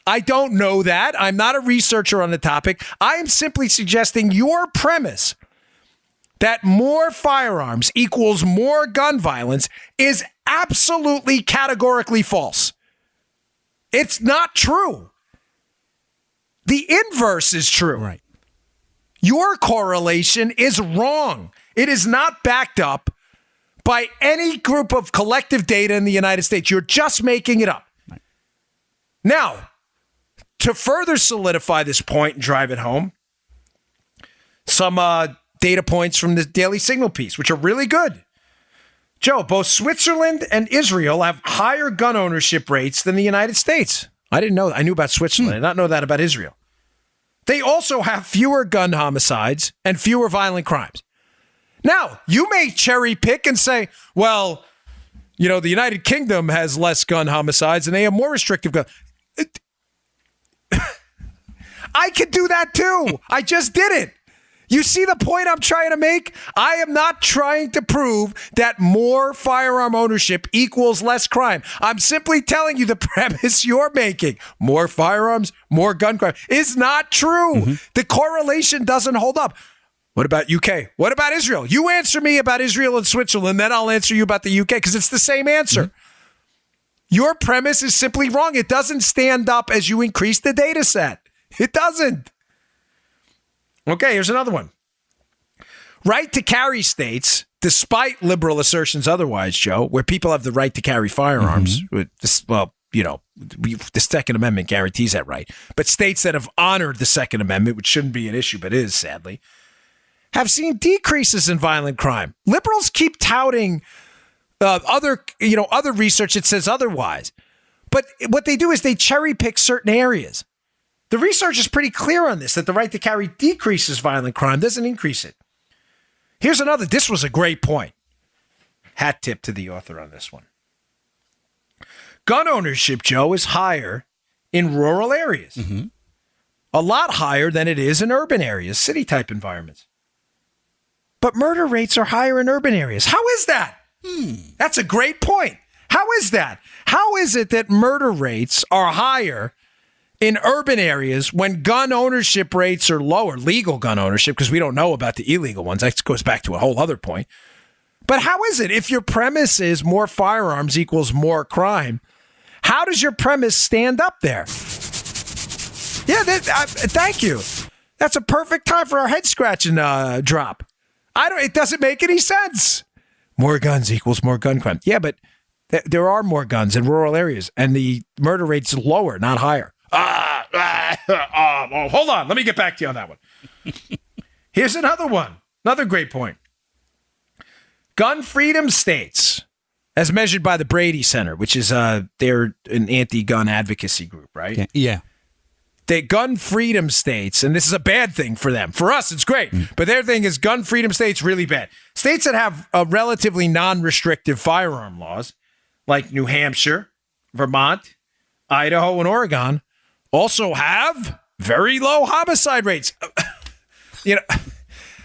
I don't know that. I'm not a researcher on the topic. I am simply suggesting your premise that more firearms equals more gun violence is absolutely categorically false. It's not true. The inverse is true. Right. Your correlation is wrong. It is not backed up by any group of collective data in the United States. You're just making it up. Right. Now, to further solidify this point and drive it home, some data points from the Daily Signal piece, which are really good. Joe, both Switzerland and Israel have higher gun ownership rates than the United States. I didn't know that. I knew about Switzerland. I did not know that about Israel. They also have fewer gun homicides and fewer violent crimes. Now, you may cherry pick and say, well, you know, the United Kingdom has less gun homicides and they have more restrictive guns. I could do that too. I just did it. You see the point I'm trying to make? I am not trying to prove that more firearm ownership equals less crime. I'm simply telling you the premise you're making. More firearms, more gun crime is not true. Mm-hmm. The correlation doesn't hold up. What about UK? What about Israel? You answer me about Israel and Switzerland, then I'll answer you about the UK because it's the same answer. Mm-hmm. Your premise is simply wrong. It doesn't stand up as you increase the data set. It doesn't. Okay, here's another one. Right to carry states, despite liberal assertions otherwise, Joe, where people have the right to carry firearms, well, you know, the Second Amendment guarantees that right. But states that have honored the Second Amendment, which shouldn't be an issue, but is, sadly, have seen decreases in violent crime. Liberals keep touting other research that says otherwise. But what they do is they cherry pick certain areas. The research is pretty clear on this, that the right to carry decreases violent crime, doesn't increase it. Here's another. This was a great point. Hat tip to the author on this one. Gun ownership, Joe, is higher in rural areas. Mm-hmm. A lot higher than it is in urban areas, city-type environments. But murder rates are higher in urban areas. How is that? That's a great point. How is that? How is it that murder rates are higher in urban areas when gun ownership rates are lower, legal gun ownership, because we don't know about the illegal ones. That goes back to a whole other point. But how is it, if your premise is more firearms equals more crime, how does your premise stand up there? Yeah, thank you. That's a perfect time for our head scratching drop. It doesn't make any sense. More guns equals more gun crime. Yeah, but there are more guns in rural areas, and the murder rate's lower, not higher. Hold on. Let me get back to you on that one. Here's another one. Another great point. Gun freedom states, as measured by the Brady Center, which is they're an anti-gun advocacy group, right? Yeah. The gun freedom states, and this is a bad thing for them. For us, it's great. But their thing is gun freedom states really bad. States that have relatively non-restrictive firearm laws, like New Hampshire, Vermont, Idaho, and Oregon, also have very low homicide rates. You know,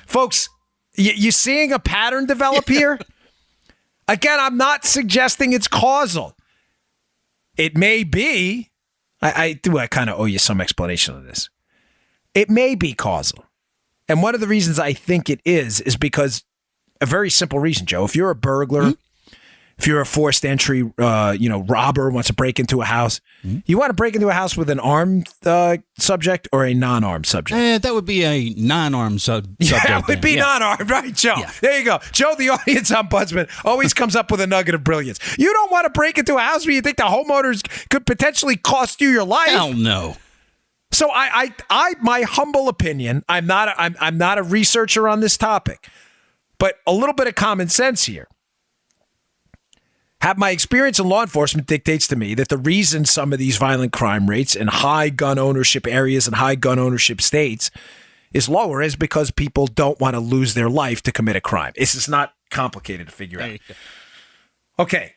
folks, you seeing a pattern develop here? Again, I'm not suggesting it's causal. It may be. I kind of owe you some explanation of this. It may be causal. And one of the reasons I think it is because a very simple reason, Joe. If you're a burglar, if you're a forced entry, robber wants to break into a house, you want to break into a house with an armed subject or a non-armed subject? That would be a non-armed subject. Yeah, it would be non-armed, right, Joe? Yeah. There you go. Joe, the audience ombudsman, always comes up with a nugget of brilliance. You don't want to break into a house where you think the homeowners could potentially cost you your life. Hell no. So my humble opinion, I'm not a researcher on this topic, but a little bit of common sense here. My experience in law enforcement dictates to me that the reason some of these violent crime rates in high gun ownership areas and high gun ownership states is lower is because people don't want to lose their life to commit a crime. This is not complicated to figure out. Okay,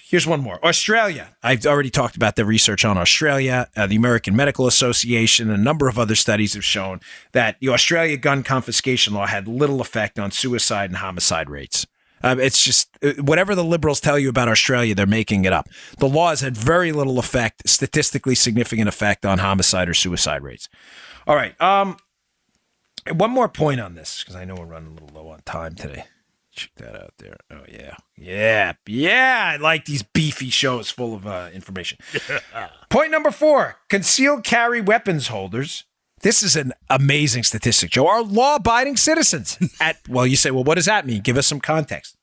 here's one more. Australia. I've already talked about the research on Australia. The American Medical Association and a number of other studies have shown that the Australia gun confiscation law had little effect on suicide and homicide rates. It's just whatever the liberals tell you about Australia, they're making it up. The law has had very little effect, statistically significant effect on homicide or suicide rates. All right. One more point on this, because I know we're running a little low on time today. Check that out there. Oh, yeah. Yeah. I like these beefy shows full of information. Point number 4, concealed carry weapons holders. This is an amazing statistic, Joe. Are law-abiding citizens. Well, you say, well, what does that mean? Give us some context.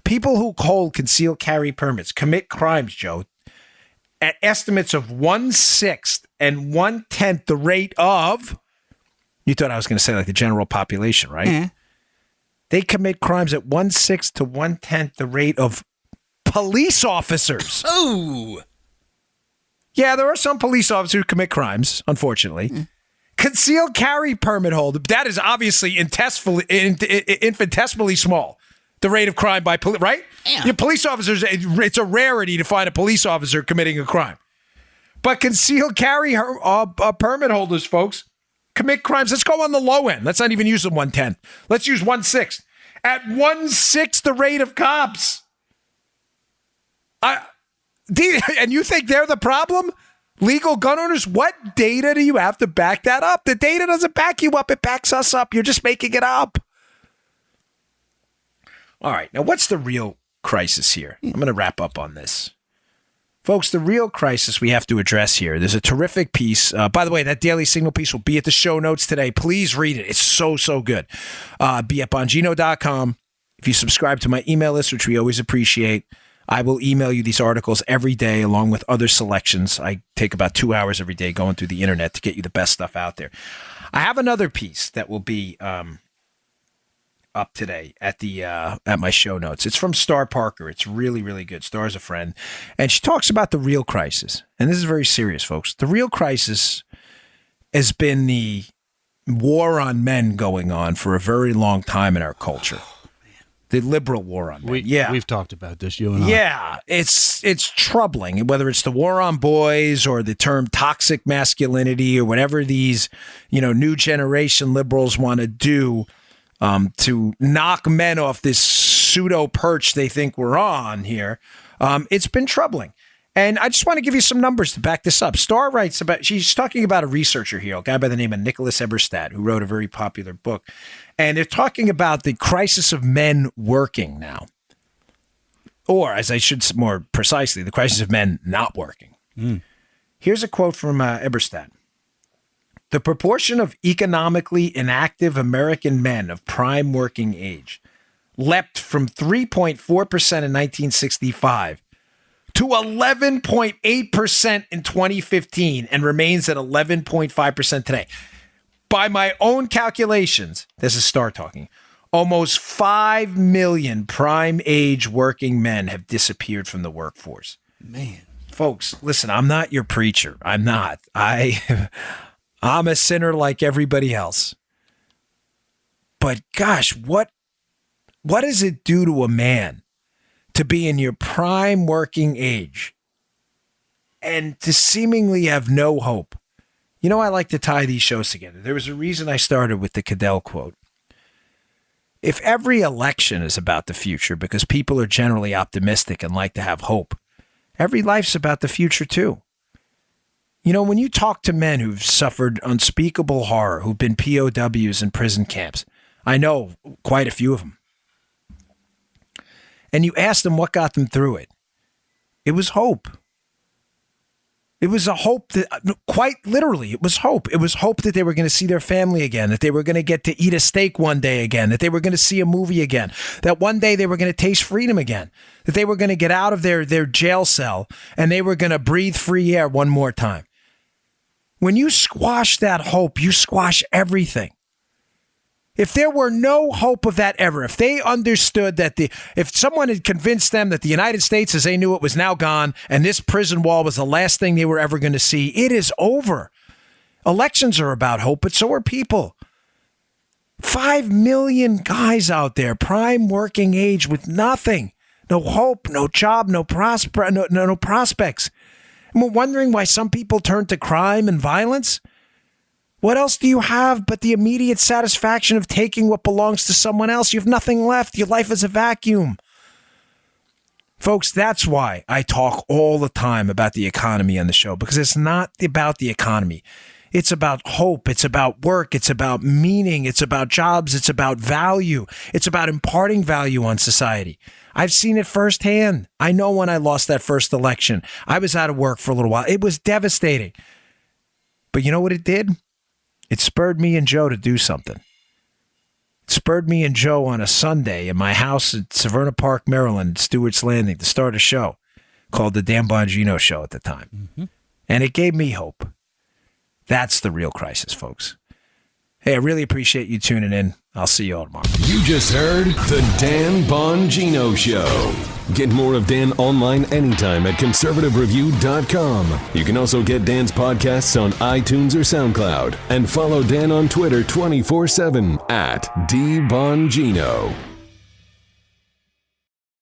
People who hold concealed carry permits commit crimes, Joe, at estimates of 1/6 and 1/10 the rate of, you thought I was going to say like the general population, right? Mm-hmm. They commit crimes at 1/6 to 1/10 the rate of police officers. Oh! Yeah, there are some police officers who commit crimes, unfortunately. Mm. Concealed carry permit holder, that is obviously infinitesimally small. The rate of crime by police, right? Yeah. Your police officers, it's a rarity to find a police officer committing a crime. But concealed carry permit holders, folks, commit crimes. Let's go on the low end. Let's not even use the 1/10. Let's use 1/6. At 1/6 the rate of cops. And you think they're the problem? Legal gun owners? What data do you have to back that up? The data doesn't back you up. It backs us up. You're just making it up. All right. Now, what's the real crisis here? I'm going to wrap up on this. Folks, the real crisis we have to address here, there's a terrific piece. By the way, that Daily Signal piece will be at the show notes today. Please read it. It's so good. Be at Bongino.com. If you subscribe to my email list, which we always appreciate, I will email you these articles every day along with other selections. I take about 2 hours every day going through the internet to get you the best stuff out there. I have another piece that will be up today at my show notes. It's from Star Parker. It's really good. Star's a friend. And she talks about the real crisis. And this is very serious, folks. The real crisis has been the war on men going on for a very long time in our culture. The liberal war on men. We've talked about this, you and I. Yeah, it's troubling, whether it's the war on boys or the term toxic masculinity or whatever these, new generation liberals want to do to knock men off this pseudo perch they think we're on here. It's been troubling. And I just want to give you some numbers to back this up. Starr writes about, she's talking about a researcher here, a guy by the name of Nicholas Eberstadt, who wrote a very popular book. And they're talking about the crisis of men working now. Or, as I should say more precisely, the crisis of men not working. Here's a quote from Eberstadt. The proportion of economically inactive American men of prime working age leapt from 3.4% in 1965 to 11.8% in 2015 and remains at 11.5% today. By my own calculations, this is Starr talking, almost 5 million prime age working men have disappeared from the workforce. Man. Folks, listen, I'm not your preacher. I'm not. I'm a sinner like everybody else. But gosh, what does it do to a man to be in your prime working age and to seemingly have no hope? I like to tie these shows together. There was a reason I started with the Caddell quote. If every election is about the future because people are generally optimistic and like to have hope, every life's about the future too. When you talk to men who've suffered unspeakable horror, who've been POWs in prison camps, I know quite a few of them, and you ask them what got them through it, it was hope. It was a hope that, quite literally, it was hope. It was hope that they were going to see their family again, that they were going to get to eat a steak one day again, that they were going to see a movie again, that one day they were going to taste freedom again, that they were going to get out of their jail cell and they were going to breathe free air one more time. When you squash that hope, you squash everything. If there were no hope of that ever, if they understood that if someone had convinced them that the United States as they knew it was now gone and this prison wall was the last thing they were ever going to see, it is over. Elections are about hope, but so are people. 5 million guys out there, prime working age with nothing. No hope, no job, no prospects. And we're wondering why some people turn to crime and violence. What else do you have but the immediate satisfaction of taking what belongs to someone else? You have nothing left. Your life is a vacuum. Folks, that's why I talk all the time about the economy on the show, because it's not about the economy. It's about hope. It's about work. It's about meaning. It's about jobs. It's about value. It's about imparting value on society. I've seen it firsthand. I know when I lost that first election, I was out of work for a little while. It was devastating. But you know what it did? It spurred me and Joe to do something. It spurred me and Joe on a Sunday in my house at Severna Park, Maryland, Stewart's Landing, to start a show called The Dan Bongino Show at the time. Mm-hmm. And it gave me hope. That's the real crisis, folks. Hey, I really appreciate you tuning in. I'll see you all tomorrow. You just heard The Dan Bongino Show. Get more of Dan online anytime at conservativereview.com. You can also get Dan's podcasts on iTunes or SoundCloud. And follow Dan on Twitter 24/7 at DBongino.